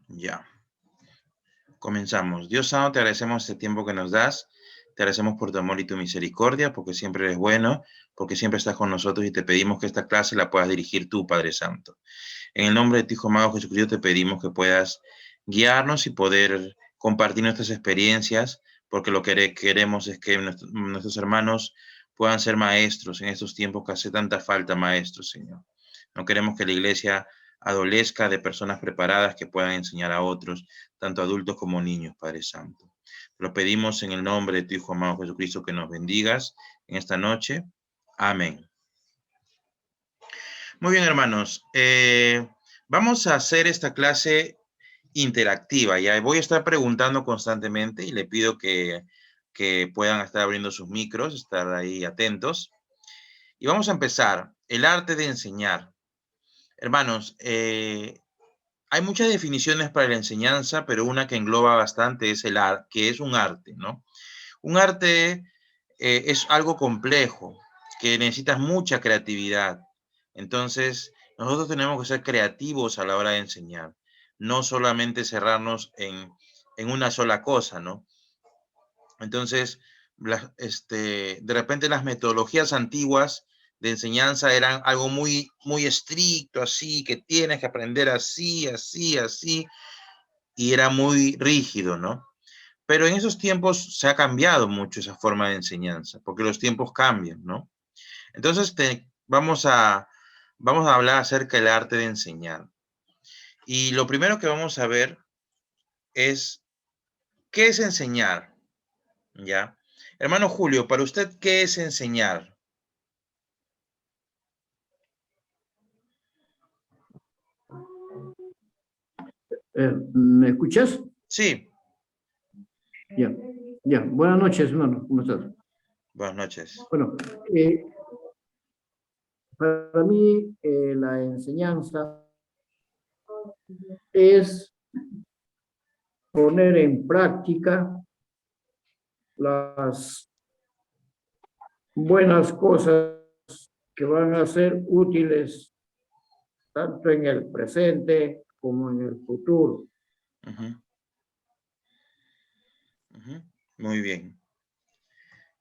Ya, comenzamos. Dios santo, te agradecemos este tiempo que nos das. Te agradecemos por tu amor y tu misericordia, porque siempre eres bueno, porque siempre estás con nosotros y te pedimos que esta clase la puedas dirigir tú, Padre Santo. En el nombre de tu Hijo amado Jesucristo te pedimos que puedas guiarnos y poder compartir nuestras experiencias, porque lo que queremos es que nuestros hermanos puedan ser maestros en estos tiempos que hace tanta falta maestros, Señor. No queremos que la iglesia adolezca de personas preparadas que puedan enseñar a otros, tanto adultos como niños, Padre Santo. Lo pedimos en el nombre de tu Hijo amado Jesucristo, que nos bendigas en esta noche. Amén. Muy bien, hermanos. Vamos a hacer esta clase interactiva. Ya voy a estar preguntando constantemente y le pido que puedan estar abriendo sus micros, estar ahí atentos. Y vamos a empezar. El arte de enseñar. Hermanos, hay muchas definiciones para la enseñanza, pero una que engloba bastante es el arte, que es un arte, ¿no? Un arte es algo complejo, que necesita mucha creatividad. Entonces, nosotros tenemos que ser creativos a la hora de enseñar, no solamente cerrarnos en una sola cosa, ¿no? Entonces, de repente las metodologías antiguas de enseñanza eran algo muy, muy estricto, así, que tienes que aprender así, así, así, y era muy rígido, ¿no? Pero en esos tiempos se ha cambiado mucho esa forma de enseñanza, porque los tiempos cambian, ¿no? Entonces, vamos a hablar acerca del arte de enseñar. Y lo primero que vamos a ver es, ¿qué es enseñar? ¿Ya? Hermano Julio, para usted, ¿qué es enseñar? ¿Me escuchas? Sí. Ya, ya. Buenas noches, hermano. ¿Cómo estás? Buenas noches. Bueno, para mí la enseñanza es poner en práctica las buenas cosas que van a ser útiles tanto en el presente como en el futuro. Muy bien.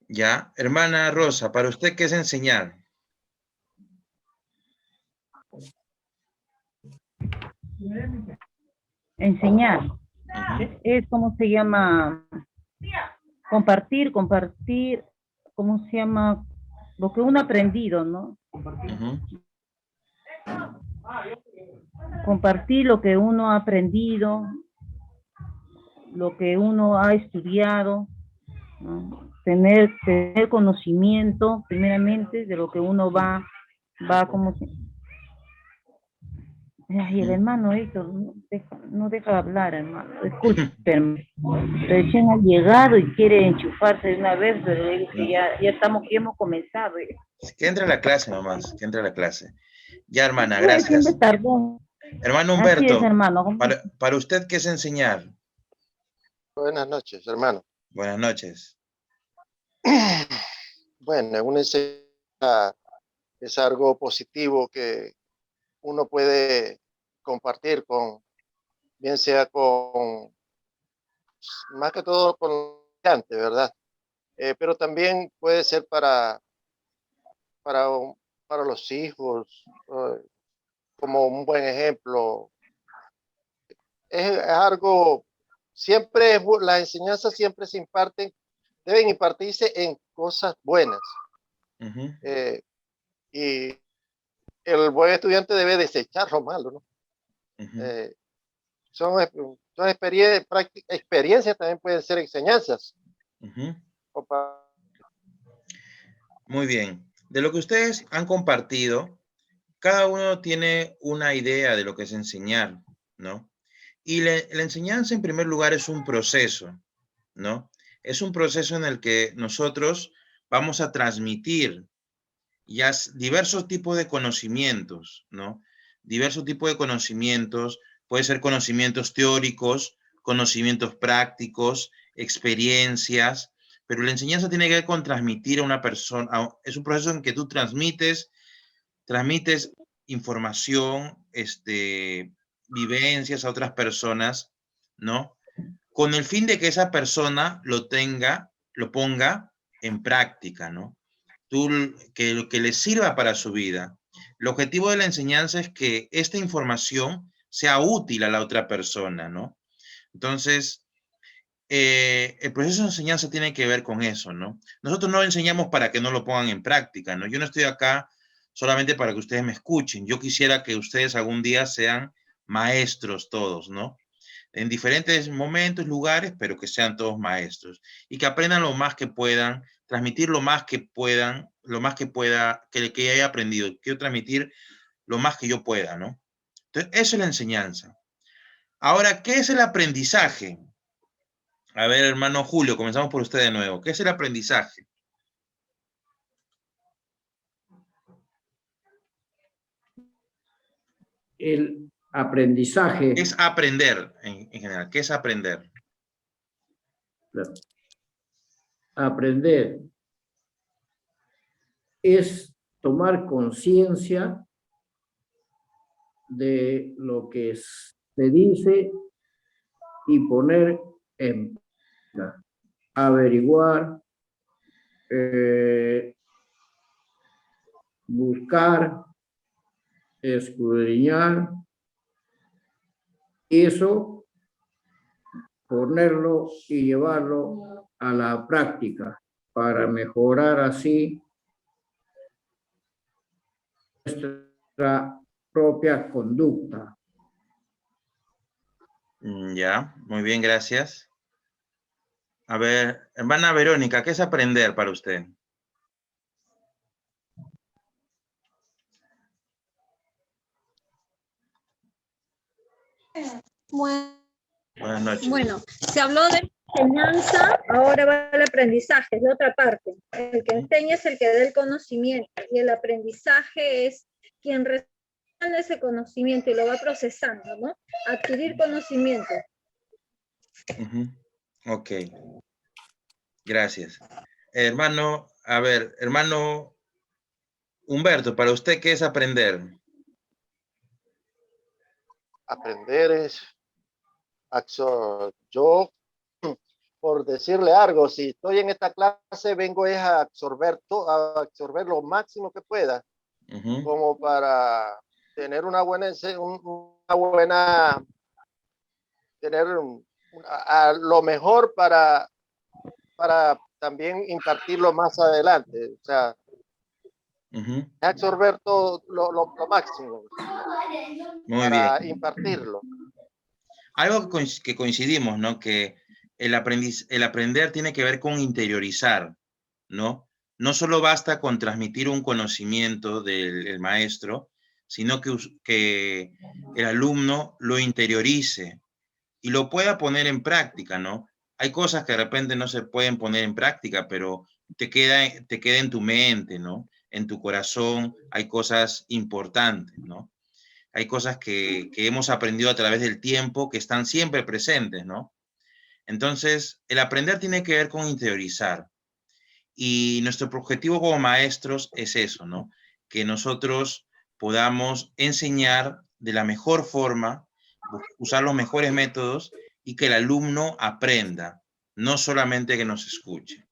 Ya, hermana Rosa, para usted, ¿qué es enseñar? Enseñar. Es como se llama, compartir, ¿cómo se llama? Lo que uno ha aprendido, ¿no? Compartir lo que uno ha aprendido, lo que uno ha estudiado, ¿no? Tener conocimiento, primeramente, de lo que uno va como se... Ay, el hermano Héctor no deja hablar, hermano. Disculpen, recién ha llegado y quiere enchufarse de una vez, pero le digo que ya hemos comenzado. Que entre a la clase nomás, que entre a la clase. Ya, hermana, gracias. Hermano Humberto, Así es, hermano. Para usted, ¿qué es enseñar? Buenas noches, hermano. Buenas noches. Bueno, una enseñanza es algo positivo que uno puede compartir bien sea más que todo con el estudiante, ¿verdad? Pero también puede ser para los hijos, como un buen ejemplo. Es algo, las enseñanzas siempre deben impartirse en cosas buenas. Y el buen estudiante debe desechar lo malo, ¿no? Son experiencias, también pueden ser enseñanzas. Muy bien. De lo que ustedes han compartido, cada uno tiene una idea de lo que es enseñar, ¿no? Y la enseñanza, en primer lugar, es un proceso, ¿no? Es un proceso en el que nosotros vamos a transmitir ya diversos tipos de conocimientos, ¿no? Diversos tipos de conocimientos, puede ser conocimientos teóricos, conocimientos prácticos, experiencias, pero la enseñanza tiene que ver con transmitir a una persona, es un proceso en que tú transmites información, vivencias a otras personas, ¿no? Con el fin de que esa persona lo ponga en práctica, ¿no? Que le sirva para su vida. El objetivo de la enseñanza es que esta información sea útil a la otra persona, ¿no? Entonces, el proceso de enseñanza tiene que ver con eso, ¿no? Nosotros no enseñamos para que no lo pongan en práctica, ¿no? Yo no estoy acá solamente para que ustedes me escuchen. Yo quisiera que ustedes algún día sean maestros todos, ¿no? En diferentes momentos, lugares, pero que sean todos maestros y que aprendan lo más que puedan, transmitir lo más que puedan, lo más que pueda, que haya aprendido. Quiero transmitir lo más que yo pueda, ¿no? Entonces, eso es la enseñanza. Ahora, ¿qué es el aprendizaje? A ver, hermano Julio, comenzamos por usted de nuevo. ¿Qué es el aprendizaje? El aprendizaje. ¿Qué es aprender en general? ¿Qué es aprender? Aprender es tomar conciencia de lo que se dice y poner en práctica, averiguar, buscar, escudriñar, eso ponerlo y llevarlo a la práctica para mejorar así nuestra propia conducta. Ya, muy bien, gracias. A ver, hermana Verónica, ¿qué es aprender para usted? Buenas noches. Bueno, se habló de enseñanza, ahora va el aprendizaje, es la otra parte. El que enseña es el que da el conocimiento y el aprendizaje es quien recibe ese conocimiento y lo va procesando, ¿no? Adquirir conocimiento. Ok. Gracias. Hermano, a ver, hermano Humberto, ¿para usted qué es aprender? Aprender es yo, por decirle algo, si estoy en esta clase, vengo es a absorber lo máximo que pueda, como para tener una buena, tener a lo mejor para también impartirlo más adelante, o sea, absorber todo lo máximo Muy para bien. impartirlo. Algo que coincidimos, ¿no? Que el aprender tiene que ver con interiorizar, ¿no? No solo basta con transmitir un conocimiento del maestro, sino que el alumno lo interiorice y lo pueda poner en práctica, ¿no? Hay cosas que de repente no se pueden poner en práctica, pero te queda en tu mente, ¿no? En tu corazón hay cosas importantes, ¿no? Hay cosas que hemos aprendido a través del tiempo que están siempre presentes, ¿no? Entonces, el aprender tiene que ver con interiorizar. Y nuestro objetivo como maestros es eso, ¿no? Que nosotros podamos enseñar de la mejor forma, usar los mejores métodos y que el alumno aprenda, no solamente que nos escuche.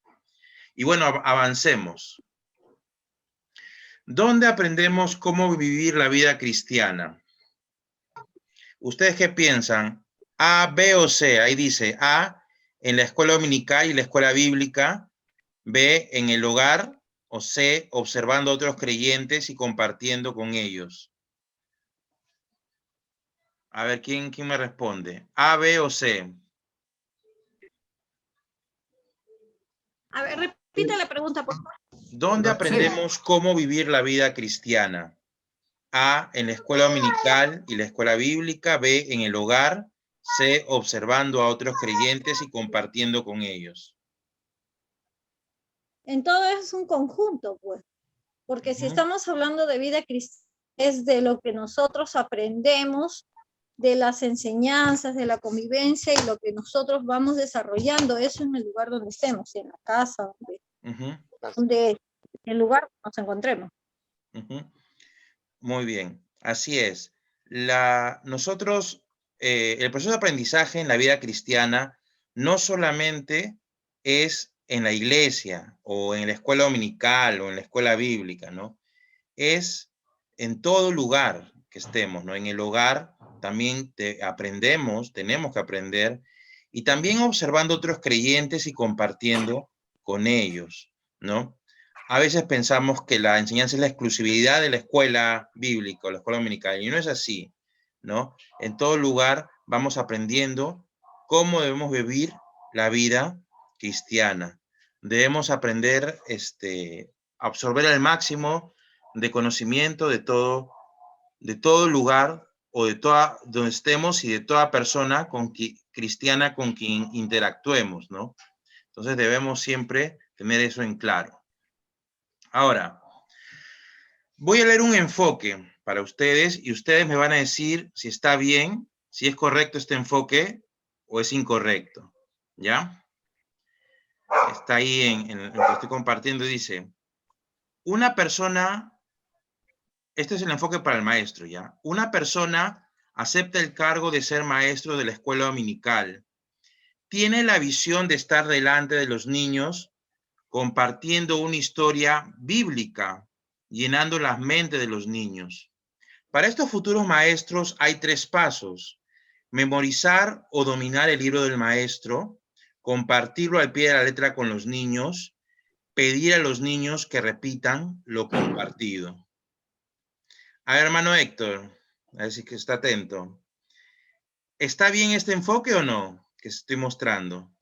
Y bueno, avancemos. ¿Dónde aprendemos cómo vivir la vida cristiana? ¿Ustedes qué piensan? A, B o C. Ahí dice A, en la escuela dominical y la escuela bíblica. B, en el hogar. O C, observando a otros creyentes y compartiendo con ellos. A ver, ¿quién me responde? A, B o C. A ver, repite la pregunta, por favor. ¿Dónde aprendemos cómo vivir la vida cristiana? A, en la escuela dominical y la escuela bíblica. B, en el hogar. C, observando a otros creyentes y compartiendo con ellos. En todo es un conjunto, pues. Porque si estamos hablando de vida cristiana, es de lo que nosotros aprendemos, de las enseñanzas, de la convivencia y lo que nosotros vamos desarrollando, eso en el lugar donde estemos, en la casa, donde el lugar nos encontremos. Muy bien, así es. nosotros, el proceso de aprendizaje en la vida cristiana no solamente es en la iglesia o en la escuela dominical o en la escuela bíblica, ¿no? Es en todo lugar que estemos, ¿no? En el hogar también aprendemos, tenemos que aprender, y también observando otros creyentes y compartiendo con ellos, ¿no? A veces pensamos que la enseñanza es la exclusividad de la escuela bíblica o la escuela dominical, y no es así, ¿no? En todo lugar vamos aprendiendo cómo debemos vivir la vida cristiana. Debemos aprender, absorber al máximo de conocimiento de todo lugar o de donde estemos y de toda persona cristiana con quien interactuemos, ¿no? Entonces debemos siempre tener eso en claro. Ahora, voy a leer un enfoque para ustedes y ustedes me van a decir si está bien, si es correcto este enfoque o es incorrecto, ¿ya? Está ahí en lo que estoy compartiendo, dice, una persona, este es el enfoque para el maestro, ¿ya? Una persona acepta el cargo de ser maestro de la escuela dominical. Tiene la visión de estar delante de los niños compartiendo una historia bíblica, llenando las mentes de los niños. Para estos futuros maestros hay 3 pasos: memorizar o dominar el libro del maestro, compartirlo al pie de la letra con los niños, pedir a los niños que repitan lo compartido. A ver, hermano Héctor, a ver si que está atento. ¿Está bien este enfoque o no que estoy mostrando?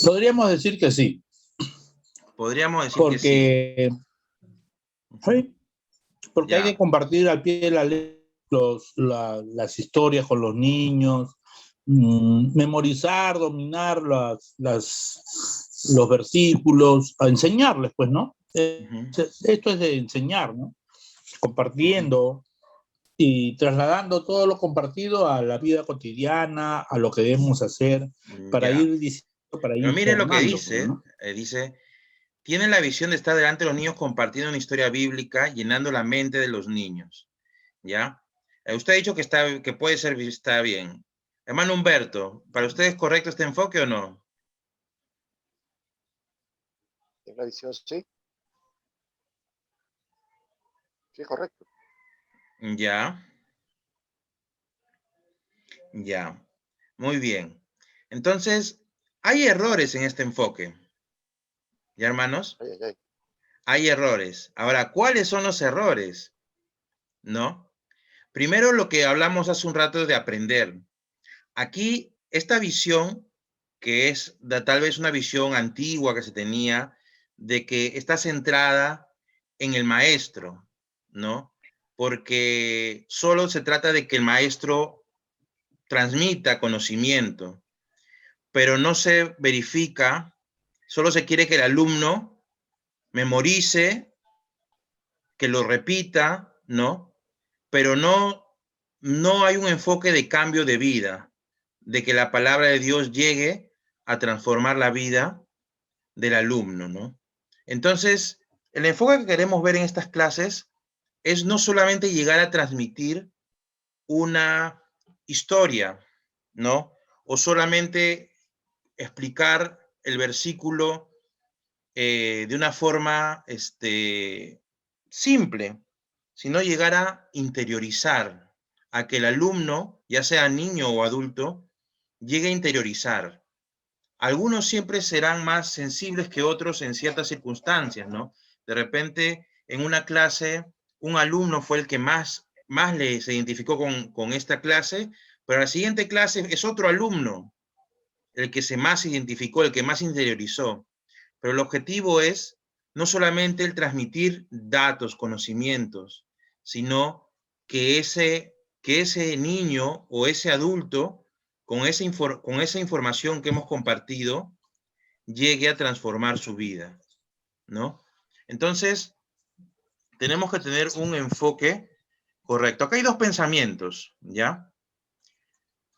Podríamos decir que sí. Podríamos decir que sí. Sí, porque hay que compartir al pie de la letra las historias con los niños, memorizar, dominar los versículos, a enseñarles, pues, ¿no? Esto es de enseñar, ¿no? Compartiendo y trasladando todo lo compartido a la vida cotidiana, a lo que debemos hacer, para ir diciendo, para ir. Pero miren lo que dice, ¿no? Dice, tienen la visión de estar delante de los niños compartiendo una historia bíblica, llenando la mente de los niños, ¿ya? Usted ha dicho que puede ser, está bien. Hermano Humberto, ¿para usted es correcto este enfoque o no? La visión, sí. Sí, correcto. Ya. Ya. Muy bien. Entonces, hay errores en este enfoque. ¿Ya, hermanos? Hay errores. Ahora, ¿cuáles son los errores? ¿No? Primero, lo que hablamos hace un rato de aprender. Aquí, esta visión, que es tal vez una visión antigua que se tenía, de que está centrada en el maestro, ¿no? Porque solo se trata de que el maestro transmita conocimiento, pero no se verifica, solo se quiere que el alumno memorice, que lo repita, ¿no? Pero no hay un enfoque de cambio de vida, de que la palabra de Dios llegue a transformar la vida del alumno, ¿no? Entonces, el enfoque que queremos ver en estas clases es no solamente llegar a transmitir una historia, ¿no? O solamente explicar el versículo de una forma simple, sino llegar a interiorizar, a que el alumno, ya sea niño o adulto, llegue a interiorizar. Algunos siempre serán más sensibles que otros en ciertas circunstancias, ¿no? De repente, en una clase, un alumno fue el que más se identificó con esta clase, pero en la siguiente clase es otro alumno el que más se identificó, el que más interiorizó. Pero el objetivo es no solamente el transmitir datos, conocimientos, sino que ese niño o ese adulto, con esa información que hemos compartido, llegue a transformar su vida, ¿no? Entonces, tenemos que tener un enfoque correcto. Acá hay 2 pensamientos, ¿ya?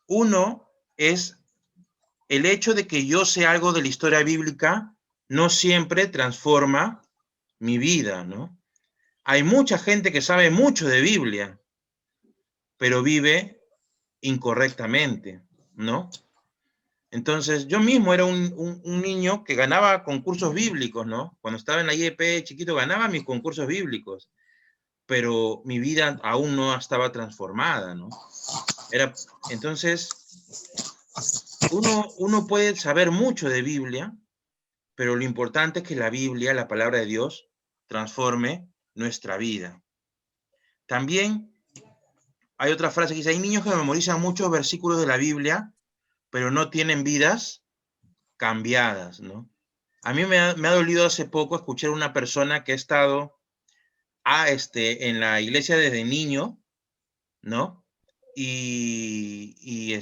Uno es el hecho de que yo sé algo de la historia bíblica no siempre transforma mi vida, ¿no? Hay mucha gente que sabe mucho de Biblia, pero vive incorrectamente, ¿no? Entonces, yo mismo era un niño que ganaba concursos bíblicos, ¿no? Cuando estaba en la IEP chiquito, ganaba mis concursos bíblicos, pero mi vida aún no estaba transformada, ¿no? Entonces, uno puede saber mucho de Biblia, pero lo importante es que la Biblia, la palabra de Dios, transforme nuestra vida. También hay otra frase que dice, hay niños que memorizan muchos versículos de la Biblia, pero no tienen vidas cambiadas, ¿no? A mí me ha dolido hace poco escuchar a una persona que ha estado en la iglesia desde niño, ¿no? Y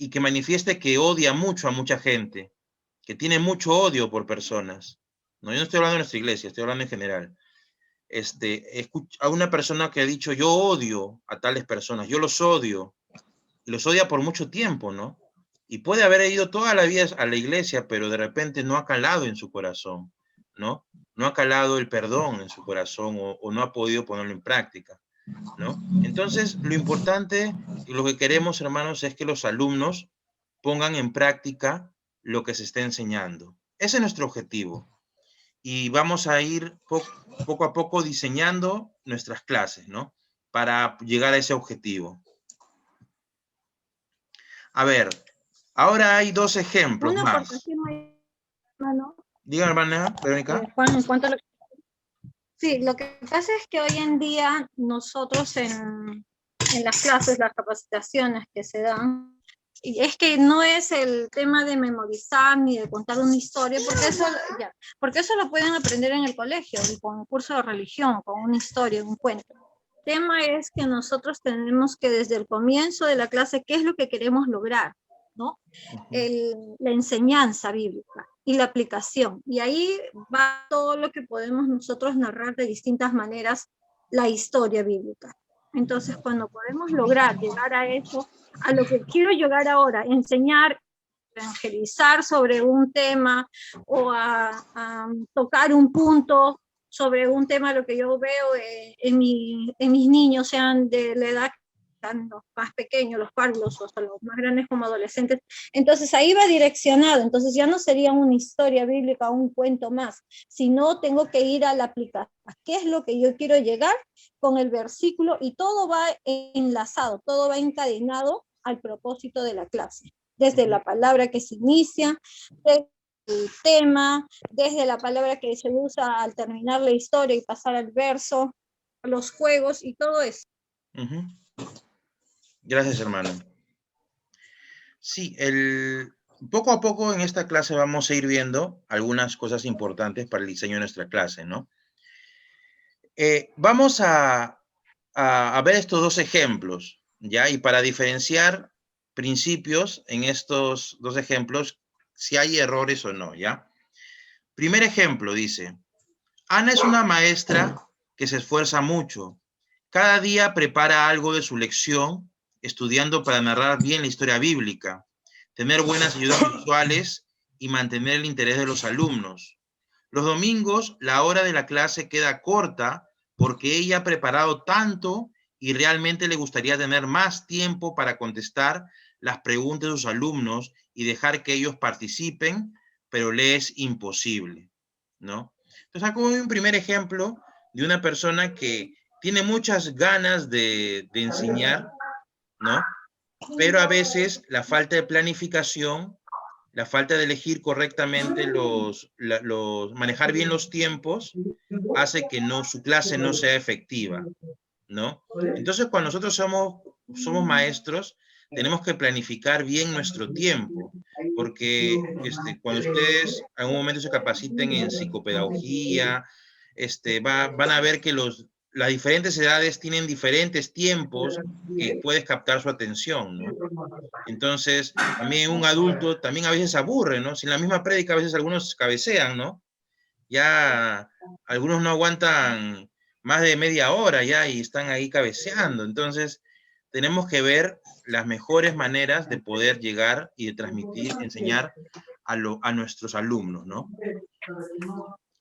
que manifieste que odia mucho a mucha gente, que tiene mucho odio por personas. No, yo no estoy hablando de nuestra iglesia, estoy hablando en general. A una persona que ha dicho, yo odio a tales personas, yo los odio, y los odia por mucho tiempo, ¿no? Y puede haber ido toda la vida a la iglesia, pero de repente no ha calado en su corazón, ¿no? No ha calado el perdón en su corazón o no ha podido ponerlo en práctica, ¿no? Entonces, lo importante y lo que queremos, hermanos, es que los alumnos pongan en práctica lo que se está enseñando. Ese es nuestro objetivo. Y vamos a ir poco a poco diseñando nuestras clases, ¿no? Para llegar a ese objetivo. A ver, ahora hay dos ejemplos más. Diga, hermana Verónica. Juan, en cuanto a sí, lo que pasa es que hoy en día nosotros en las clases, las capacitaciones que se dan, y es que no es el tema de memorizar ni de contar una historia, porque eso lo pueden aprender en el colegio, con un curso de religión, con una historia, un cuento. El tema es que nosotros tenemos que desde el comienzo de la clase, ¿qué es lo que queremos lograr? ¿No? La enseñanza bíblica y la aplicación. Y ahí va todo lo que podemos nosotros narrar de distintas maneras la historia bíblica. Entonces, cuando podemos lograr llegar a eso, a lo que quiero llegar ahora, enseñar, evangelizar sobre un tema o a tocar un punto sobre un tema, lo que yo veo en mis niños, sean de la edad los más pequeños, los párvulos, o hasta los más grandes como adolescentes. Entonces ahí va direccionado, entonces ya no sería una historia bíblica o un cuento más, sino tengo que ir a la aplicación. ¿Qué es lo que yo quiero llegar con el versículo? Y todo va enlazado, todo va encadenado al propósito de la clase, desde la palabra que se inicia, desde el tema, desde la palabra que se usa al terminar la historia y pasar al verso, los juegos y todo eso. Gracias, hermano. Sí, poco a poco en esta clase vamos a ir viendo algunas cosas importantes para el diseño de nuestra clase, ¿no? Vamos a ver estos dos ejemplos, ¿ya? Y para diferenciar principios en estos dos ejemplos, si hay errores o no, ¿ya? Primer ejemplo, dice, Ana es una maestra que se esfuerza mucho. Cada día prepara algo de su lección, estudiando para narrar bien la historia bíblica, tener buenas ayudas visuales y mantener el interés de los alumnos. Los domingos, la hora de la clase queda corta porque ella ha preparado tanto y realmente le gustaría tener más tiempo para contestar las preguntas de sus alumnos y dejar que ellos participen, pero le es imposible, ¿no? Entonces, acá hay un primer ejemplo de una persona que tiene muchas ganas de enseñar, ¿no? Pero a veces la falta de planificación, la falta de elegir correctamente manejar bien los tiempos, hace que su clase no sea efectiva, ¿no? Entonces, cuando nosotros somos maestros, tenemos que planificar bien nuestro tiempo, porque cuando ustedes en un momento se capaciten en psicopedagogía, van a ver que las diferentes edades tienen diferentes tiempos que puedes captar su atención, ¿no? Entonces, también un adulto también a veces aburre, ¿no? Si en la misma prédica a veces algunos cabecean, ¿no? Ya algunos no aguantan más de media hora ya y están ahí cabeceando. Entonces, tenemos que ver las mejores maneras de poder llegar y de transmitir, enseñar a nuestros alumnos, ¿no?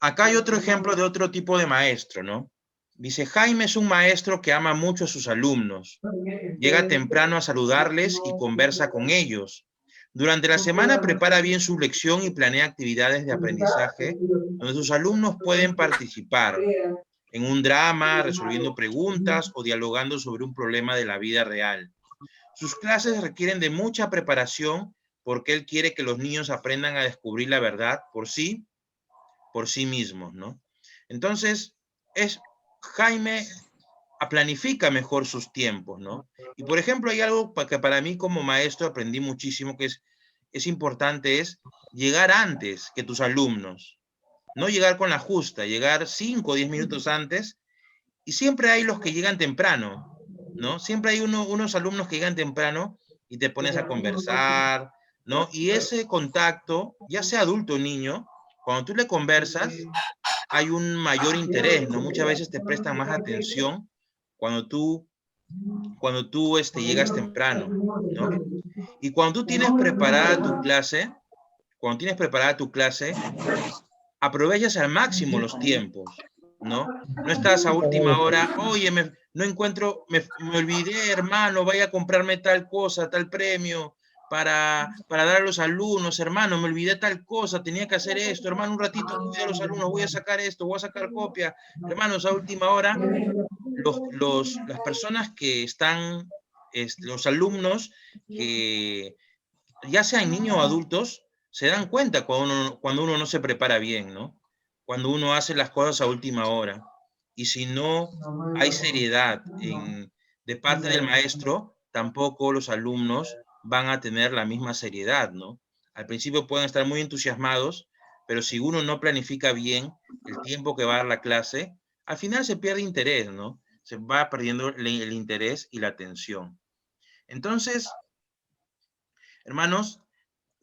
Acá hay otro ejemplo de otro tipo de maestro, ¿no? Dice, Jaime es un maestro que ama mucho a sus alumnos. Llega temprano a saludarles y conversa con ellos. Durante la semana prepara bien su lección y planea actividades de aprendizaje donde sus alumnos pueden participar en un drama, resolviendo preguntas o dialogando sobre un problema de la vida real. Sus clases requieren de mucha preparación porque él quiere que los niños aprendan a descubrir la verdad por sí mismos, ¿no? Entonces, Jaime planifica mejor sus tiempos, ¿no? Y por ejemplo, hay algo que para mí como maestro aprendí muchísimo que es importante, es llegar antes que tus alumnos. No llegar con la justa, llegar 5 o 10 minutos antes. Y siempre hay los que llegan temprano, ¿no? Siempre hay unos alumnos que llegan temprano y te pones a conversar, ¿no? Y ese contacto, ya sea adulto o niño, cuando tú le conversas, hay un mayor interés, ¿no? Muchas veces te prestan más atención cuando tú llegas temprano, ¿no? Y cuando tú tienes preparada tu clase, aprovechas al máximo los tiempos, ¿no? No estás a última hora, oye, no encuentro, me olvidé, hermano, vaya a comprarme tal cosa, tal premio para dar a los alumnos, hermano, me olvidé tal cosa, tenía que hacer esto, hermano, un ratito cuida a los alumnos, voy a sacar esto, voy a sacar copia, hermanos, a última hora, las personas que están, los alumnos que ya sean niños o adultos, se dan cuenta cuando uno no se prepara bien, ¿no? Cuando uno hace las cosas a última hora. Y si no hay seriedad de parte del maestro, tampoco los alumnos van a tener la misma seriedad, ¿no? Al principio pueden estar muy entusiasmados, pero si uno no planifica bien el tiempo que va a dar la clase, al final se pierde interés, ¿no? Se va perdiendo el interés y la atención. Entonces, hermanos,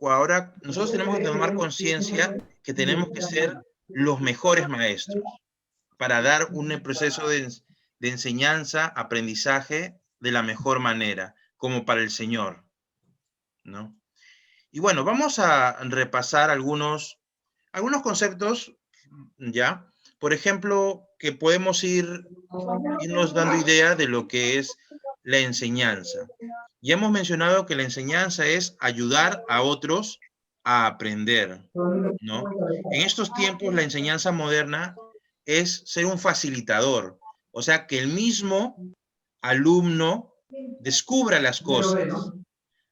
ahora nosotros tenemos que tomar conciencia que tenemos que ser los mejores maestros para dar un proceso de enseñanza, aprendizaje de la mejor manera, como para el Señor, ¿no? Y bueno, vamos a repasar algunos conceptos, ¿ya? Por ejemplo, que podemos irnos dando idea de lo que es la enseñanza. Ya hemos mencionado que la enseñanza es ayudar a otros a aprender, ¿no? En estos tiempos, la enseñanza moderna es ser un facilitador, o sea, que el mismo alumno descubra las cosas,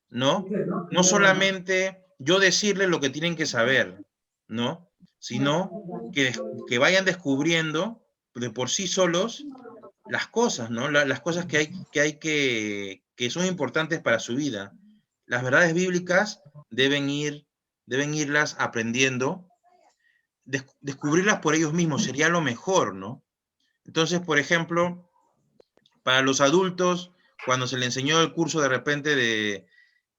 ¿no? No solamente yo decirle lo que tienen que saber, ¿no? Sino que vayan descubriendo de por sí solos las cosas, ¿no? Las cosas que son importantes para su vida. Las verdades bíblicas deben irlas aprendiendo, descubrirlas por ellos mismos, sería lo mejor, ¿no? Entonces, por ejemplo, para los adultos, cuando se le enseñó el curso de repente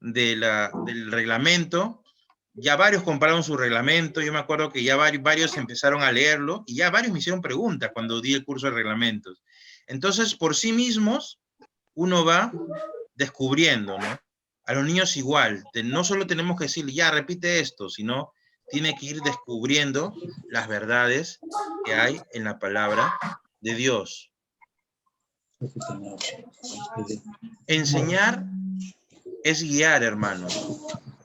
del reglamento, ya varios compraron su reglamento, yo me acuerdo que ya varios empezaron a leerlo, y ya varios me hicieron preguntas cuando di el curso de reglamentos. Entonces, por sí mismos, uno va descubriendo, ¿no? A los niños igual, no solo tenemos que decirle, ya, repite esto, sino tiene que ir descubriendo las verdades que hay en la palabra de Dios. Enseñar es guiar, hermano,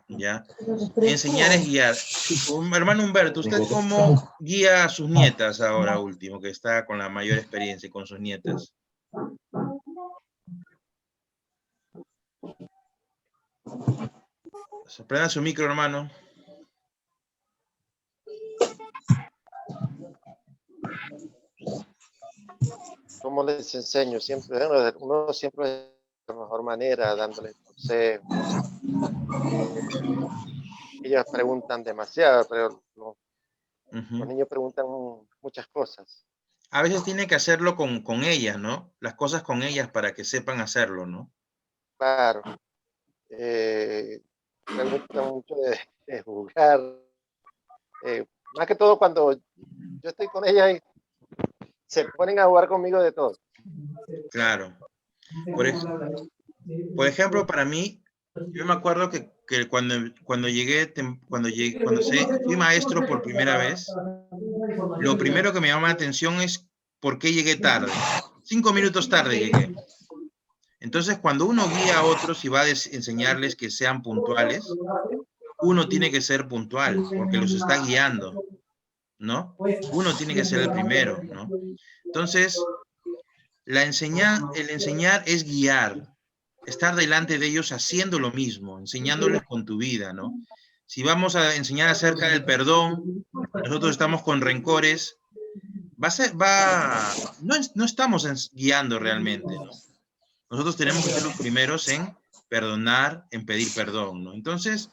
¿ya? Enseñar es guiar. Hermano Humberto, ¿usted cómo guía a sus nietas ahora último, que está con la mayor experiencia con sus nietas? Prenda su micro, hermano. ¿Cómo les enseño? Uno siempre de la mejor manera, dándoles consejos. Ellas preguntan demasiado, pero los niños preguntan muchas cosas. A veces tiene que hacerlo con ellas, ¿no? Las cosas con ellas para que sepan hacerlo, ¿no? Claro. Me gusta mucho de jugar. Más que todo cuando yo estoy con ellas y se ponen a jugar conmigo de todo. Claro. Por ejemplo, para mí, yo me acuerdo que cuando fui maestro por primera vez, lo primero que me llama la atención es ¿por qué llegué tarde? 5 minutos tarde llegué. Entonces, cuando uno guía a otros y va a enseñarles que sean puntuales, uno tiene que ser puntual, porque los está guiando, ¿no? Uno tiene que ser el primero, ¿no? Entonces, el enseñar es guiar, estar delante de ellos haciendo lo mismo, enseñándoles con tu vida, ¿no? Si vamos a enseñar acerca del perdón, nosotros estamos con rencores, no estamos guiando realmente, ¿no? Nosotros tenemos que ser los primeros en perdonar, en pedir perdón, ¿no? Entonces,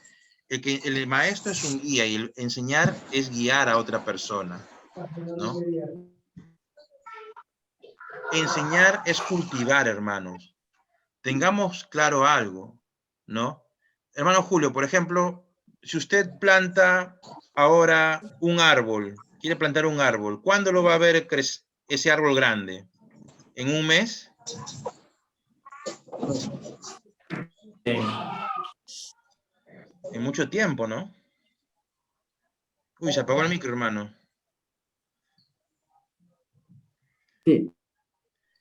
el maestro es un guía y el enseñar es guiar a otra persona, ¿no? Enseñar es cultivar, hermanos. Tengamos claro algo, ¿no? Hermano Julio, por ejemplo, si usted planta ahora un árbol, quiere plantar un árbol, ¿cuándo lo va a ver ese árbol grande? ¿En un mes? En mucho tiempo, ¿no? Uy, se apagó el micro, hermano. Sí.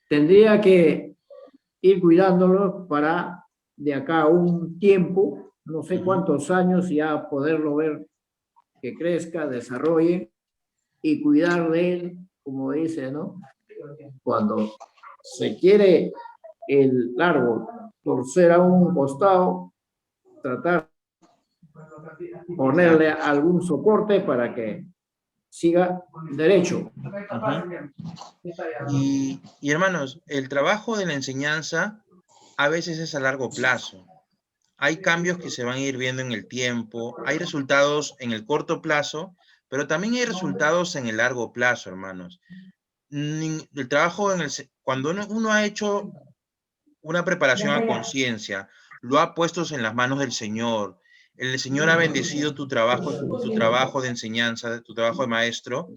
Tendría que ir cuidándolo para de acá a un tiempo, no sé cuántos años, ya poderlo ver que crezca, desarrolle y cuidar de él, como dice, ¿no? Cuando se quiere el árbol torcer a un costado, tratar de ponerle algún soporte para que siga derecho. Y hermanos, el trabajo de la enseñanza a veces es a largo plazo. Hay cambios que se van a ir viendo en el tiempo, hay resultados en el corto plazo, pero también hay resultados en el largo plazo, hermanos. El trabajo cuando uno ha hecho una preparación a conciencia, lo ha puesto en las manos del Señor, el Señor ha bendecido tu trabajo de enseñanza, tu trabajo de maestro,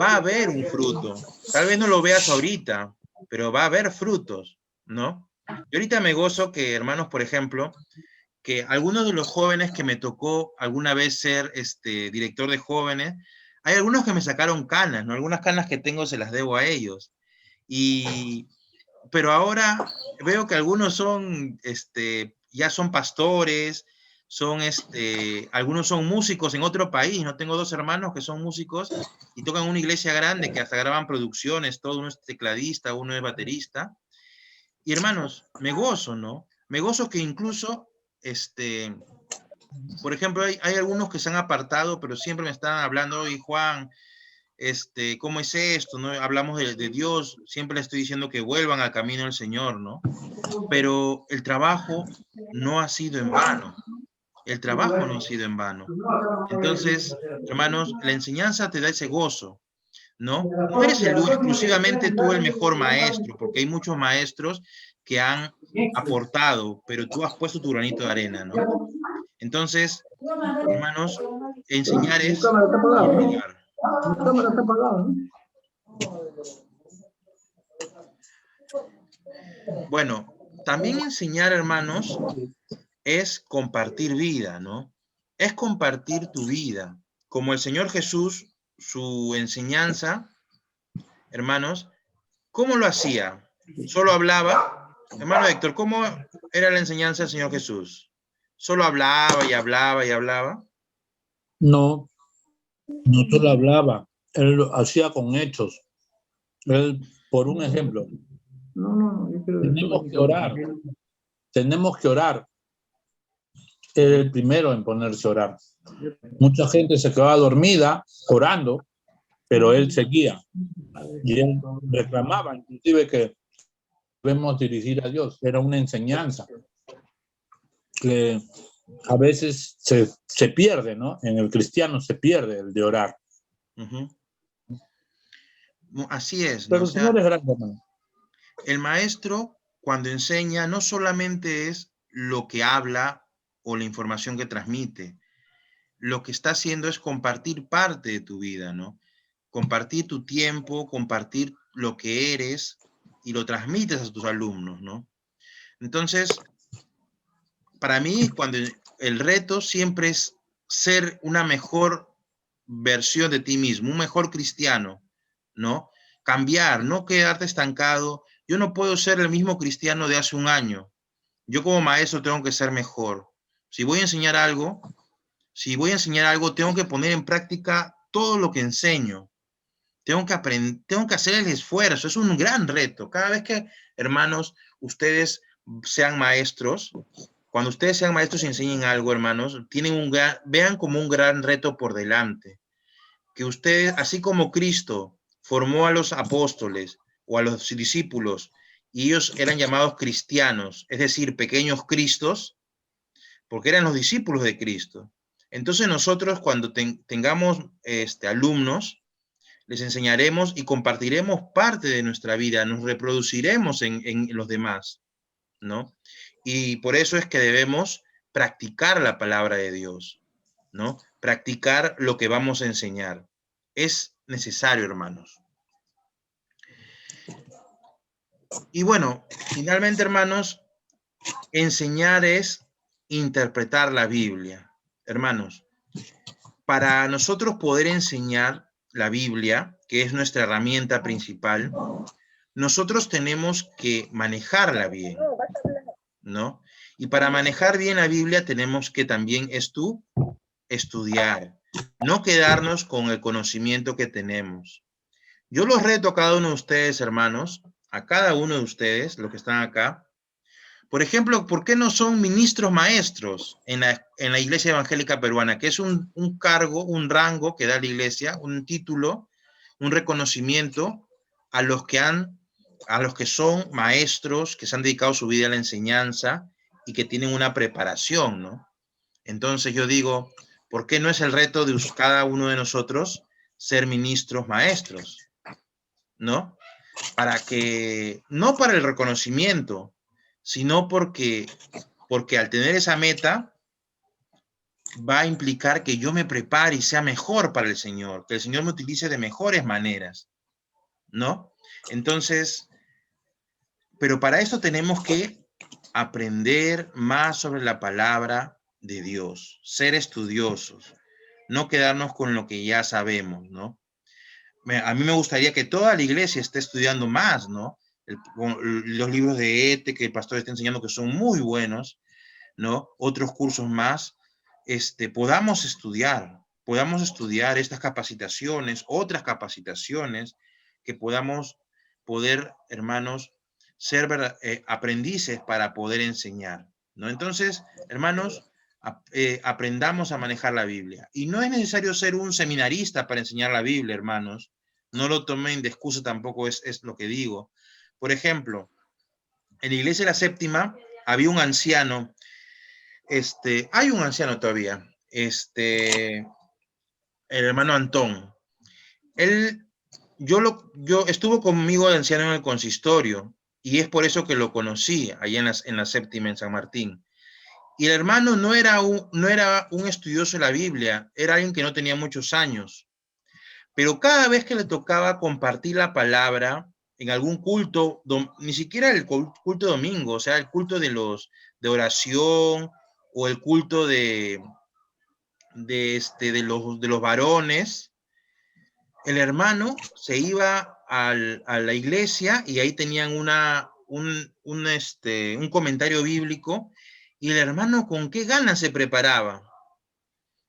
va a haber un fruto. Tal vez no lo veas ahorita, pero va a haber frutos, ¿no? Y ahorita me gozo que, hermanos, por ejemplo, que algunos de los jóvenes que me tocó alguna vez ser director de jóvenes, hay algunos que me sacaron canas, ¿no? Algunas canas que tengo se las debo a ellos. Pero ahora veo que algunos son, ya son pastores, algunos son músicos en otro país, ¿no? Tengo 2 hermanos que son músicos y tocan en una iglesia grande que hasta graban producciones, todo uno es tecladista, uno es baterista. Y hermanos, me gozo, ¿no? Me gozo que incluso, por ejemplo, hay algunos que se han apartado, pero siempre me están hablando, y Juan, ¿cómo es esto? ¿No? Hablamos de Dios, siempre les estoy diciendo que vuelvan al camino del Señor, ¿no? Pero el trabajo no ha sido en vano. El trabajo no ha sido en vano. Entonces, hermanos, la enseñanza te da ese gozo, ¿no? No eres exclusivamente tú el mejor maestro, porque hay muchos maestros que han aportado, pero tú has puesto tu granito de arena, ¿no? Entonces, hermanos, enseñar es cultivar. Bueno, también enseñar, hermanos, es compartir vida, ¿no? Es compartir tu vida. Como el Señor Jesús, su enseñanza, hermanos, ¿cómo lo hacía? ¿Solo hablaba? Hermano Héctor, ¿cómo era la enseñanza del Señor Jesús? ¿Solo hablaba y hablaba y hablaba? No, no solo hablaba, él lo hacía con hechos. Él, por un ejemplo, tenemos que orar. Tenemos que orar. Él el primero en ponerse a orar. Mucha gente se quedaba dormida orando, pero él seguía. Y él reclamaba, inclusive, que debemos dirigir a Dios. Era una enseñanza que a veces se pierde, ¿no? En el cristiano se pierde el de orar. Así es, ¿no? Pero el Señor es grande, hermano. El maestro, cuando enseña, no solamente es lo que habla o la información que transmite. Lo que está haciendo es compartir parte de tu vida, ¿no? Compartir tu tiempo, compartir lo que eres y lo transmites a tus alumnos, ¿no? Entonces, para mí, cuando el reto siempre es ser una mejor versión de ti mismo, un mejor cristiano, ¿no? cambiar, no quedarte estancado. Yo no puedo ser el mismo cristiano de hace un año. Yo como maestro tengo que ser mejor. Si voy a enseñar algo, tengo que poner en práctica todo lo que enseño. Tengo que aprender, tengo que hacer el esfuerzo. Es un gran reto. Cada vez que, hermanos, ustedes sean maestros, cuando ustedes sean maestros y enseñen algo, hermanos, vean como un gran reto por delante. Que ustedes, así como Cristo formó a los apóstoles o a los discípulos, y ellos eran llamados cristianos, es decir, pequeños Cristos, porque eran los discípulos de Cristo. Entonces nosotros cuando tengamos alumnos, les enseñaremos y compartiremos parte de nuestra vida, nos reproduciremos en los demás, ¿no? Y por eso es que debemos practicar la palabra de Dios, ¿no? Practicar lo que vamos a enseñar. Es necesario, hermanos. Y bueno, finalmente, hermanos, enseñar es interpretar la Biblia. Hermanos, para nosotros poder enseñar la Biblia, que es nuestra herramienta principal, nosotros tenemos que manejarla bien, ¿no? Y para manejar bien la Biblia tenemos que también estudiar, no quedarnos con el conocimiento que tenemos. Yo los reto a cada uno de ustedes, hermanos, a cada uno de ustedes, los que están acá. Por ejemplo, ¿por qué no son ministros maestros en la Iglesia Evangélica Peruana? Que es un cargo, un rango que da la Iglesia, un título, un reconocimiento a los que son maestros, que se han dedicado su vida a la enseñanza y que tienen una preparación, ¿no? Entonces yo digo, ¿por qué no es el reto de cada uno de nosotros ser ministros maestros? ¿No? No para el reconocimiento, sino porque al tener esa meta va a implicar que yo me prepare y sea mejor para el Señor, que el Señor me utilice de mejores maneras, ¿no? Entonces, pero para eso tenemos que aprender más sobre la palabra de Dios, ser estudiosos, no quedarnos con lo que ya sabemos, ¿no? A mí me gustaría que toda la iglesia esté estudiando más, ¿no? Los libros de ETE que el pastor está enseñando que son muy buenos, ¿no? Otros cursos más, podamos estudiar estas capacitaciones, otras capacitaciones, que podamos hermanos, ser aprendices para poder enseñar, ¿no? Entonces, hermanos, aprendamos a manejar la Biblia. Y no es necesario ser un seminarista para enseñar la Biblia, hermanos. No lo tomen de excusa tampoco, es lo que digo. Por ejemplo, en la iglesia de la Séptima había un anciano, hay un anciano todavía, el hermano Antón. Yo estuvo conmigo de anciano en el consistorio, y es por eso que lo conocí allá en la Séptima, en San Martín. Y el hermano no era un estudioso de la Biblia, era alguien que no tenía muchos años. Pero cada vez que le tocaba compartir la palabra en algún culto, ni siquiera el culto domingo, o sea, el culto de oración o el culto de los varones, el hermano se iba a la iglesia y ahí tenían un comentario bíblico, y el hermano con qué ganas se preparaba,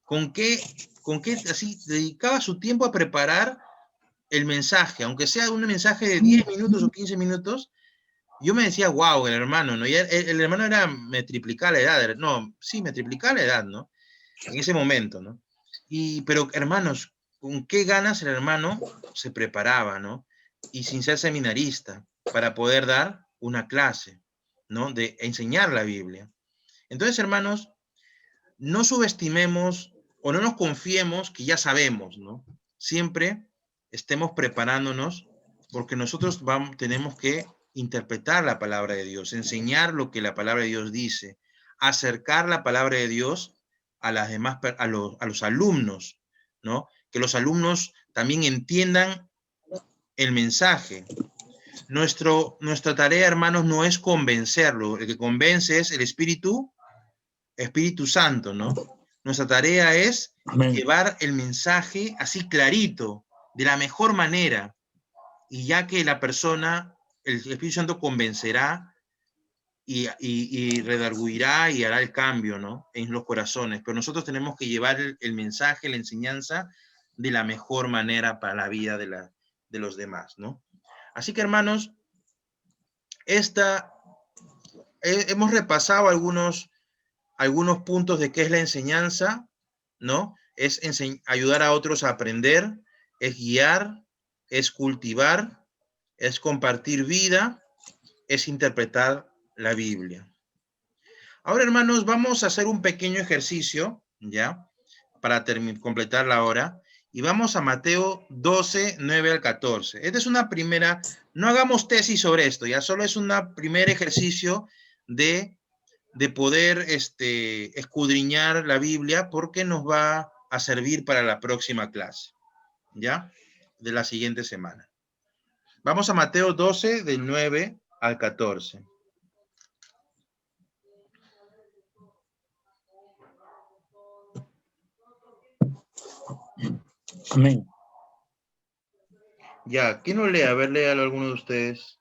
con qué así dedicaba su tiempo a preparar el mensaje, aunque sea un mensaje de 10 minutos o 15 minutos. Yo me decía, wow, el hermano, ¿no? Y el hermano me triplicaba la edad, me triplicaba la edad, ¿no? En ese momento, ¿no? Pero hermanos, con qué ganas el hermano se preparaba, ¿no? Y sin ser seminarista, para poder dar una clase, ¿no? De enseñar la Biblia. Entonces, hermanos, no subestimemos o no nos confiemos que ya sabemos, ¿no? Siempre estemos preparándonos, porque nosotros tenemos que interpretar la palabra de Dios, enseñar lo que la palabra de Dios dice, acercar la palabra de Dios a los alumnos, ¿no? Que los alumnos también entiendan el mensaje. Nuestra tarea, hermanos, no es convencerlo. El que convence es el Espíritu Santo, ¿no? Nuestra tarea es llevar el mensaje así clarito, de la mejor manera, y ya que la persona, el Espíritu Santo convencerá y redarguirá y hará el cambio, ¿no? En los corazones, pero nosotros tenemos que llevar el mensaje, la enseñanza de la mejor manera para la vida de los demás, ¿no? Así que, hermanos, hemos repasado algunos puntos de qué es la enseñanza, ¿no? Es ayudar a otros a aprender, es guiar, es cultivar, es compartir vida, es interpretar la Biblia. Ahora, hermanos, vamos a hacer un pequeño ejercicio, ¿ya? Para completar la hora. Y vamos a Mateo 12, 9 al 14. Esta es una primera, no hagamos tesis sobre esto, ya solo es un primer ejercicio de poder escudriñar la Biblia, porque nos va a servir para la próxima clase, ¿ya? De la siguiente semana. Vamos a Mateo 12, del 9 al 14. Amén. Ya, ¿quién lo lee? A ver, léalo alguno de ustedes.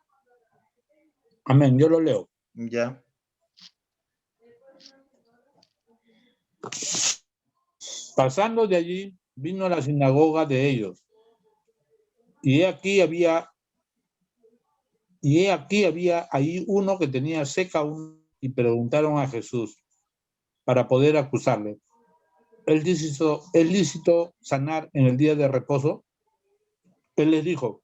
Amén, yo lo leo. Ya. Pasando de allí, vino a la sinagoga de ellos. Y he aquí había ahí uno que tenía seca y preguntaron a Jesús para poder acusarle: ¿Es lícito sanar en el día de reposo? Él les dijo: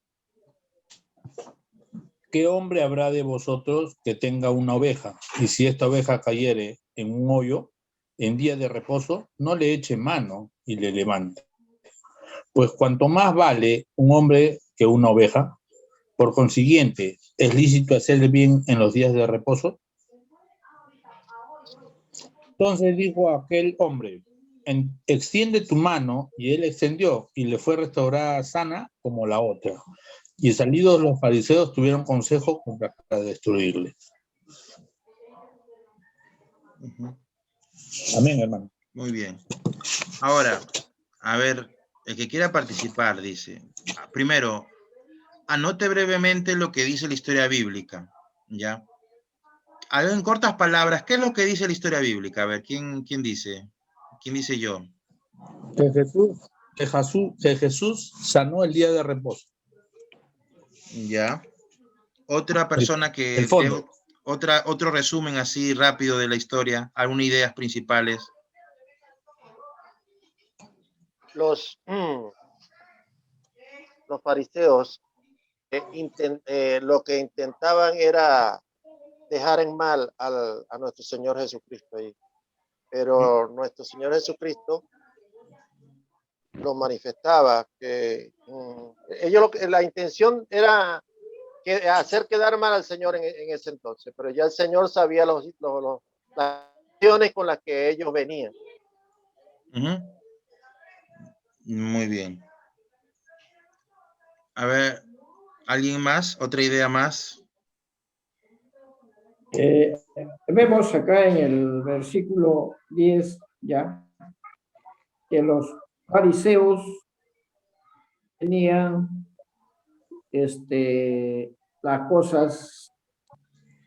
¿qué hombre habrá de vosotros que tenga una oveja, y si esta oveja cayere en un hoyo en día de reposo, no le eche mano y le levante? Pues cuanto más vale un hombre que una oveja. Por consiguiente, ¿es lícito hacerle bien en los días de reposo? Entonces dijo aquel hombre: extiende tu mano, y él extendió, y le fue restaurada sana como la otra. Y salidos los fariseos tuvieron consejo para destruirle. Amén, hermano. Muy bien. Ahora, a ver, el que quiera participar dice, primero, anote brevemente lo que dice la historia bíblica, ¿ya? En cortas palabras, ¿qué es lo que dice la historia bíblica? A ver, ¿quién dice? ¿Quién dice yo? Que Jesús sanó el día de reposo. Ya. Otra persona que... El fondo. Otro resumen así rápido de la historia, algunas ideas principales. Los fariseos lo que intentaban era dejar en mal a nuestro Señor Jesucristo ahí. Pero nuestro Señor Jesucristo lo manifestaba que la intención era hacer quedar mal al Señor en ese entonces, pero ya el Señor sabía las acciones con las que ellos venían. Muy bien. A ver, ¿alguien más? ¿Otra idea más? Vemos acá en el versículo 10 ya que los fariseos tenían las cosas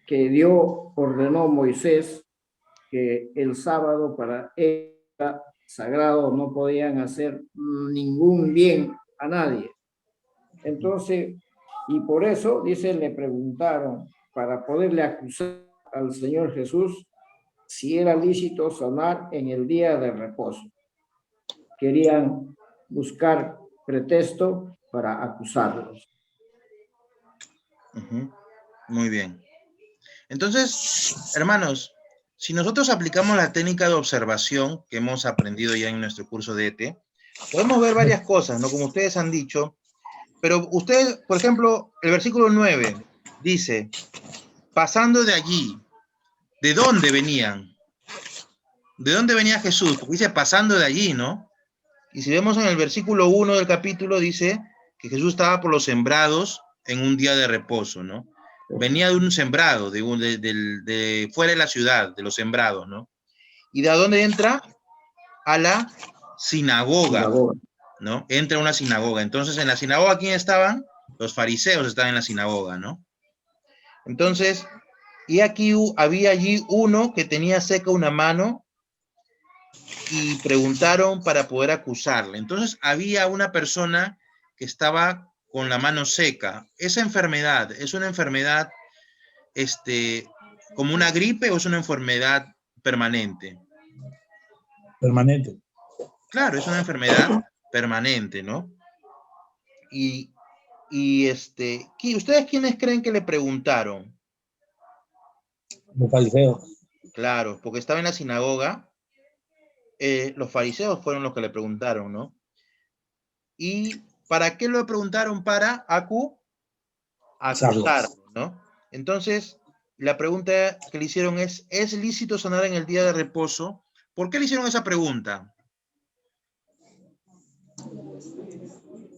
que ordenó Moisés, que el sábado para él era sagrado, no podían hacer ningún bien a nadie. Entonces, y por eso, dice, le preguntaron para poderle acusar al Señor Jesús si era lícito sanar en el día de reposo. Querían buscar pretexto para acusarlos. Muy bien. Entonces, hermanos, si nosotros aplicamos la técnica de observación que hemos aprendido ya en nuestro curso de ET, podemos ver varias cosas, ¿no? Como ustedes han dicho, pero ustedes, por ejemplo, el versículo 9 dice, pasando de allí, ¿de dónde venían? ¿De dónde venía Jesús? Porque dice pasando de allí, ¿no? Y si vemos en el versículo 1 del capítulo, dice que Jesús estaba por los sembrados en un día de reposo, ¿no? Venía de un sembrado, de fuera de la ciudad, de los sembrados, ¿no? ¿Y de dónde entra? A la sinagoga, ¿no? Entra a una sinagoga. Entonces, en la sinagoga, ¿quién estaban? Los fariseos estaban en la sinagoga, ¿no? Entonces, y aquí había allí uno que tenía seca una mano y preguntaron para poder acusarle. Entonces, había una persona que estaba con la mano seca. Esa enfermedad, ¿es una enfermedad como una gripe o es una enfermedad permanente? Permanente. Claro, es una enfermedad permanente, ¿no? Y ¿ustedes quiénes creen que le preguntaron? Los fariseos. Claro, porque estaba en la sinagoga, los fariseos fueron los que le preguntaron, ¿no? ¿Y para qué lo preguntaron? Para acusarlo, ¿no? Entonces, la pregunta que le hicieron ¿es lícito sanar en el día de reposo? ¿Por qué le hicieron esa pregunta?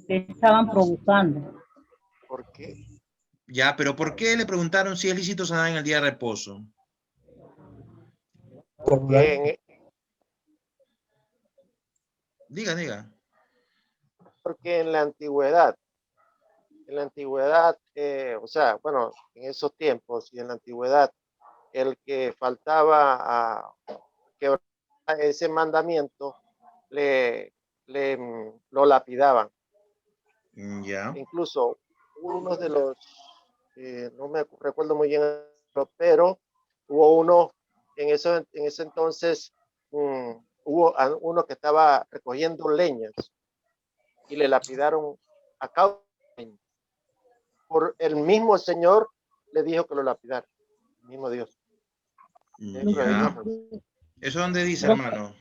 Que estaban provocando. ¿Por qué? Ya, pero ¿por qué le preguntaron si es lícito sanar en el día de reposo? Porque Diga. en la antigüedad, o sea, bueno, en esos tiempos y en la antigüedad, el que faltaba a quebrar ese mandamiento, lo lapidaban. Ya. Incluso uno de los, no me recuerdo muy bien, pero hubo uno en ese entonces, hubo uno que estaba recogiendo leñas y le lapidaron a causa por el mismo Señor le dijo que lo lapidara, el mismo Dios. Ya. ¿Eso dónde dice, hermano?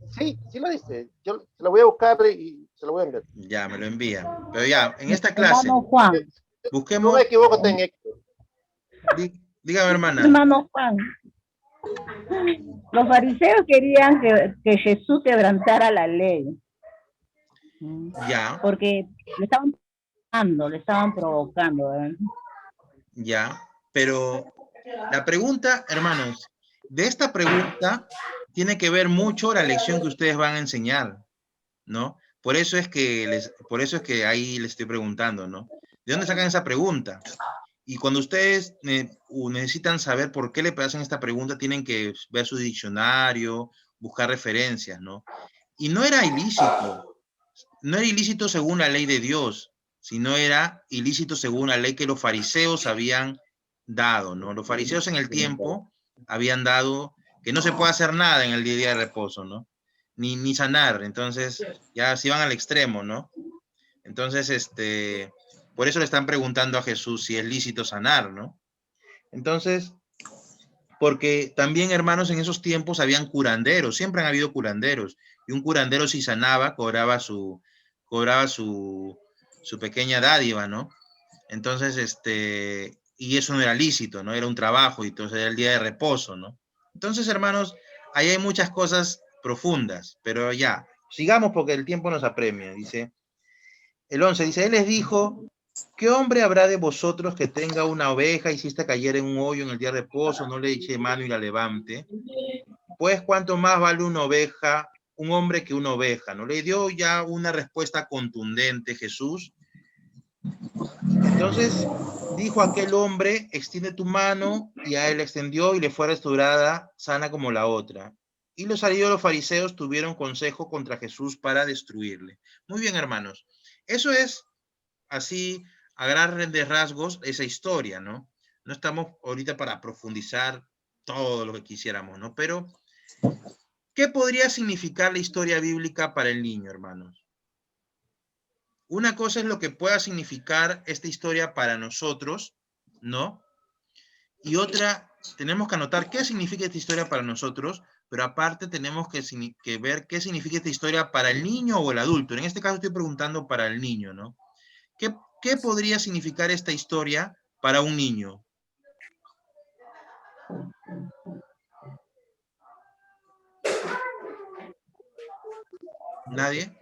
Sí, sí lo dice. Yo se lo voy a buscar y se lo voy a enviar. Ya, me lo envía. Pero ya, en esta clase, Hermano Juan. busquemos. No me equivoco, ten Héctor. Dígame, hermana. Hermano Juan. Los fariseos querían que Jesús quebrantara la ley. Ya. Porque le estaban provocando. Ya. Pero la pregunta, hermanos, de esta pregunta tiene que ver mucho la lección que ustedes van a enseñar, ¿no? Por eso es que ahí les estoy preguntando, ¿no? ¿De dónde sacan esa pregunta? Y cuando ustedes necesitan saber por qué le hacen esta pregunta, tienen que ver su diccionario, buscar referencias, ¿no? Y no era ilícito según la ley de Dios, sino era ilícito según la ley que los fariseos habían dado, ¿no? Los fariseos en el tiempo habían dado que no se puede hacer nada en el día de reposo, ¿no? Ni sanar, entonces ya se iban al extremo, ¿no? Entonces, por eso le están preguntando a Jesús si es lícito sanar, ¿no? Entonces, porque también, hermanos, en esos tiempos habían curanderos, siempre han habido curanderos, y un curandero si sanaba, cobraba su pequeña dádiva, ¿no? Entonces, y eso no era lícito, ¿no? Era un trabajo, y entonces era el día de reposo, ¿no? Entonces, hermanos, ahí hay muchas cosas profundas, pero ya, sigamos porque el tiempo nos apremia, dice. El 11 dice, él les dijo, ¿qué hombre habrá de vosotros que tenga una oveja y si esta cayera en un hoyo en el día de reposo, no le eche mano y la levante? Pues cuánto más vale una oveja, un hombre que una oveja, ¿no? Le dio ya una respuesta contundente Jesús. Entonces dijo aquel hombre, extiende tu mano, y a él le extendió y le fue restaurada, sana como la otra. Y los fariseos tuvieron consejo contra Jesús para destruirle. Muy bien, hermanos. Eso es así, a grandes rasgos, esa historia, ¿no? No estamos ahorita para profundizar todo lo que quisiéramos, ¿no? Pero, ¿qué podría significar la historia bíblica para el niño, hermanos? Una cosa es lo que pueda significar esta historia para nosotros, ¿no? Y otra, tenemos que anotar qué significa esta historia para nosotros, pero aparte tenemos que ver qué significa esta historia para el niño o el adulto. En este caso estoy preguntando para el niño, ¿no? ¿Qué podría significar esta historia para un niño? ¿Nadie?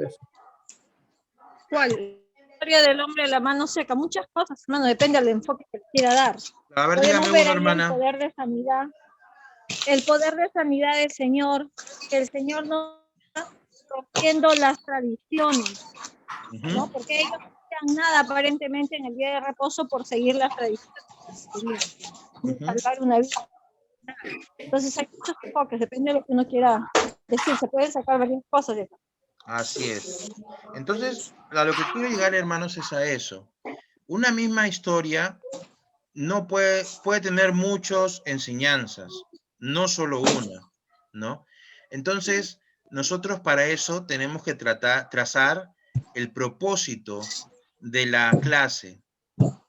¿Cuál? La historia del hombre de la mano seca, muchas cosas, hermano, depende del enfoque que quiera dar. A ver, Podemos dígame ver uno, ahí hermana. el poder de sanidad del Señor, que el Señor no está rompiendo las tradiciones, ¿no? Porque ellos no hacían nada aparentemente en el día de reposo por seguir las tradiciones, salvar una vida. Entonces hay muchos enfoques, depende de lo que uno quiera decir, se pueden sacar varias cosas de eso. Así es. Entonces, a lo que quiero llegar, hermanos, es a eso. Una misma historia no puede tener muchas enseñanzas, no solo una, ¿no? Entonces, nosotros para eso tenemos que trazar el propósito de la clase,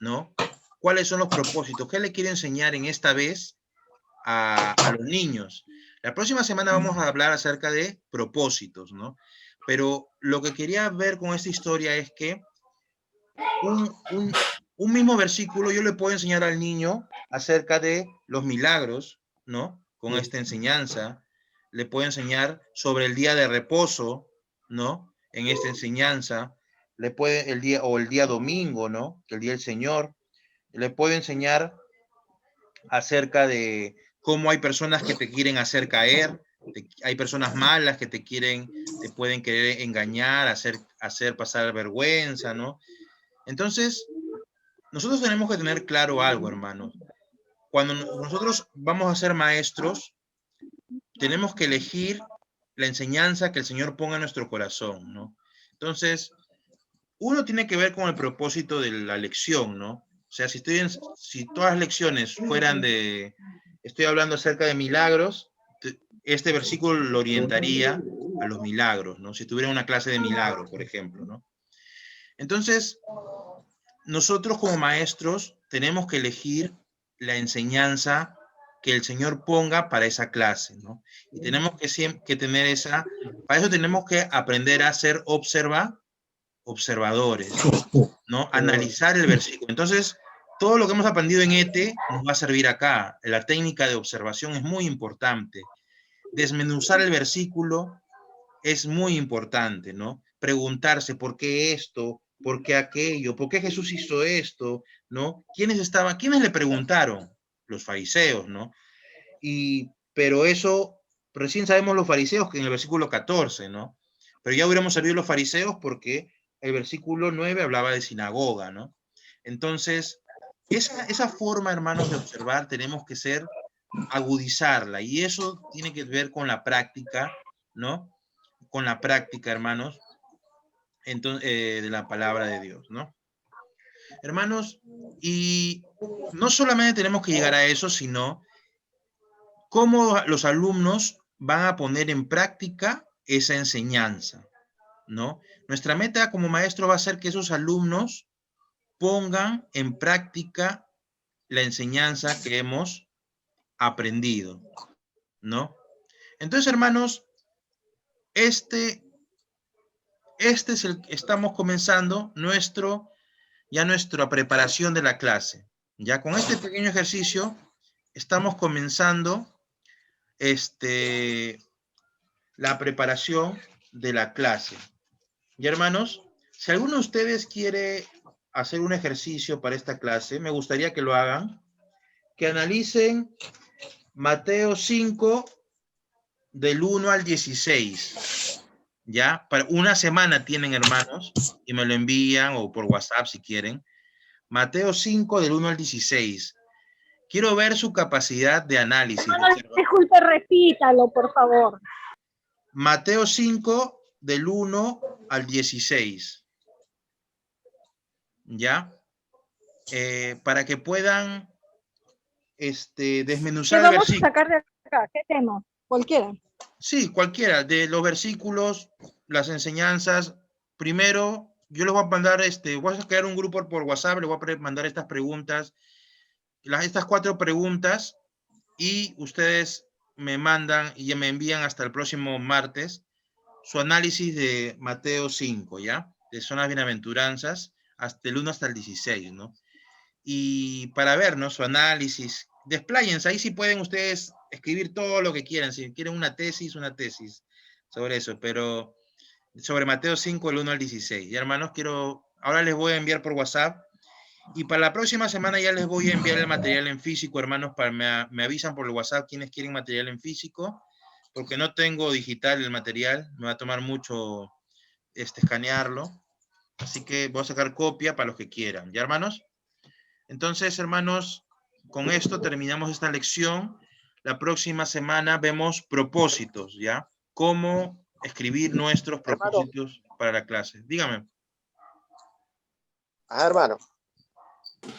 ¿no? ¿Cuáles son los propósitos? ¿Qué le quiere enseñar en esta vez a los niños? La próxima semana vamos a hablar acerca de propósitos, ¿no? Pero lo que quería ver con esta historia es que un mismo versículo yo le puedo enseñar al niño acerca de los milagros, ¿no? Con esta enseñanza. Le puedo enseñar sobre el día de reposo, ¿no? En esta enseñanza. El día domingo, ¿no? Que el día del Señor. Le puedo enseñar acerca de cómo hay personas que te quieren hacer caer, hay personas malas que te pueden querer engañar, hacer pasar vergüenza, ¿no? Entonces, nosotros tenemos que tener claro algo, hermanos. Cuando nosotros vamos a ser maestros, tenemos que elegir la enseñanza que el Señor ponga en nuestro corazón, ¿no? Entonces, uno tiene que ver con el propósito de la lección, ¿no? O sea, si todas las lecciones fueran estoy hablando acerca de milagros, este versículo lo orientaría a los milagros, ¿no? Si tuviera una clase de milagros, por ejemplo, ¿no? Entonces, nosotros como maestros tenemos que elegir la enseñanza que el Señor ponga para esa clase, ¿no? Y tenemos que tener para eso tenemos que aprender a ser observadores, ¿no? Analizar el versículo. Entonces, todo lo que hemos aprendido en ETE nos va a servir acá. La técnica de observación es muy importante. Desmenuzar el versículo es muy importante, ¿no? Preguntarse por qué esto, por qué aquello, por qué Jesús hizo esto, ¿no? ¿Quiénes le preguntaron? Los fariseos, ¿no? Pero eso, recién sabemos los fariseos que en el versículo 14, ¿no? Pero ya hubiéramos sabido los fariseos porque el versículo 9 hablaba de sinagoga, ¿no? Entonces, esa forma, hermanos, de observar tenemos que agudizarla, y eso tiene que ver con la práctica, ¿no? Con la práctica, hermanos, de la palabra de Dios, ¿no? Hermanos, y no solamente tenemos que llegar a eso, sino cómo los alumnos van a poner en práctica esa enseñanza, ¿no? Nuestra meta como maestro va a ser que esos alumnos pongan en práctica la enseñanza que hemos aprendido, ¿no? Entonces, hermanos, estamos comenzando nuestra preparación de la clase. Ya con este pequeño ejercicio estamos comenzando la preparación de la clase. Y hermanos, si alguno de ustedes quiere hacer un ejercicio para esta clase, me gustaría que lo hagan, que analicen Mateo 5 del 1 al 16. ¿Ya? Para una semana tienen, hermanos, y me lo envían o por WhatsApp si quieren. Mateo 5 del 1 al 16. Quiero ver su capacidad de análisis. No, disculpe, repítalo, por favor. Mateo 5 del 1 al 16. ¿Ya? Para que puedan desmenuzar ¿Qué vamos a sacar de acá? ¿Qué tema? Cualquiera. Sí, cualquiera, de los versículos, las enseñanzas. Primero, yo les voy a mandar, voy a crear un grupo por WhatsApp, les voy a mandar estas preguntas, estas 4 preguntas, y ustedes me mandan y me envían hasta el próximo martes su análisis de Mateo 5, ¿ya? De son las bienaventuranzas, hasta el 1 hasta el 16, ¿no? Y para ver, ¿no? Su análisis, despláyense, ahí sí pueden ustedes escribir todo lo que quieran, si quieren una tesis sobre eso, pero sobre Mateo 5, el 1 al 16. Ya, hermanos, ahora les voy a enviar por WhatsApp, y para la próxima semana ya les voy a enviar el material en físico, hermanos, me avisan por el WhatsApp quienes quieren material en físico, porque no tengo digital el material, me va a tomar mucho escanearlo. Así que voy a sacar copia para los que quieran. ¿Ya, hermanos? Entonces, hermanos, con esto terminamos esta lección. La próxima semana vemos propósitos, ¿ya? Cómo escribir nuestros Hermano, propósitos para la clase. Dígame. hermano,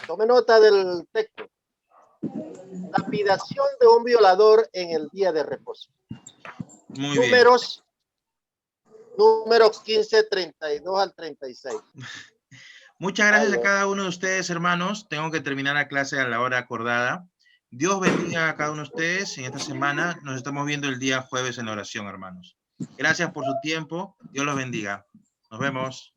tome nota del texto. Lapidación de un violador en el día de reposo. Muy bien. Números 15, 32 al 36. Muchas gracias a cada uno de ustedes, hermanos. Tengo que terminar la clase a la hora acordada. Dios bendiga a cada uno de ustedes. En esta semana nos estamos viendo el día jueves en la oración, hermanos. Gracias por su tiempo. Dios los bendiga. Nos vemos.